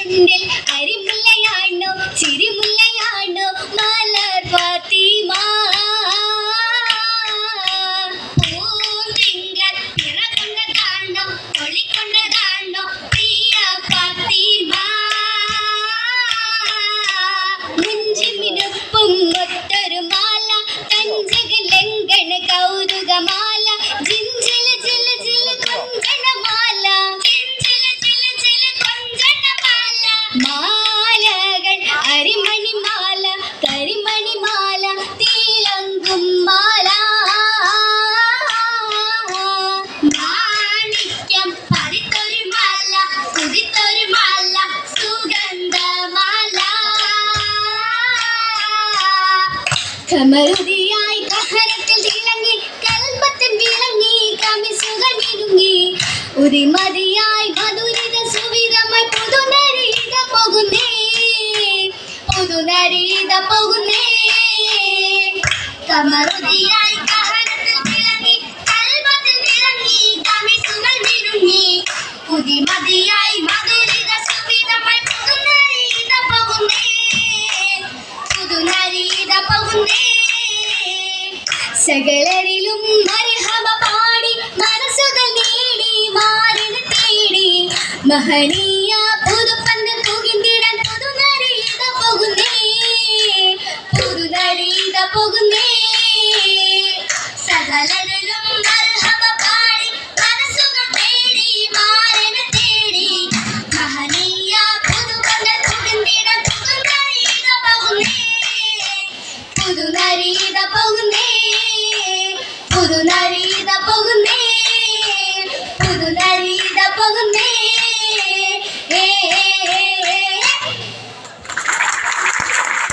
ചുണ്ടിൽ അരിമുല്ലയാണോ ചിരിമുല്ലയാണോ മലർ ഫാത്തിമ പൂന്തിങ്കൾ പിറകൊണ്ടതാണോ ഒളിക്കൊണ്ടതാണോ പ്രിയ ഫാത്തിമ മുഞ്ചിമിനുപ്പും ഒത്തൊരു മാല കഞ്ചകലങ്കണ കൗതുകമാല ജിഞ്ചില ജില ജില കൊഞ്ചണമാല മാലകൾ അരിമണിമാല കരിമണിമാല തിളങ്ങും മാല മാണിക്യം പതിത്തൊരു മാല കുതിത്തൊരു മാല സുഗന്ധമാല കമറുതിയായി കഹനത്തിൽ തിളങ്ങി കൽബത്തിൽ വിളങ്ങി കമിസുകൾ മിനുങ്ങി ഉരിമതിയായി മധുരിത സുവിധമായി പുതുനരീത പോകുന്നേ കമറുതിയായി കഹനത്തിൽ തിളങ്ങി കൽബത്തിൽ വിളങ്ങി കമിസുകൾ മിനുങ്ങി ഉരിമതിയായി മധുരിത സുവിധമായി പുതുനരീത പോകുന്നേ സകലരിലും മർഹബ പാടി മനസ്സുകൾ നേടി മാറിന് തേടി മഹനീയ പുതുപ്പന്ത് പുകിന്തിടാൻ പുതുനരീത പോകുന്നേ സകലരിലും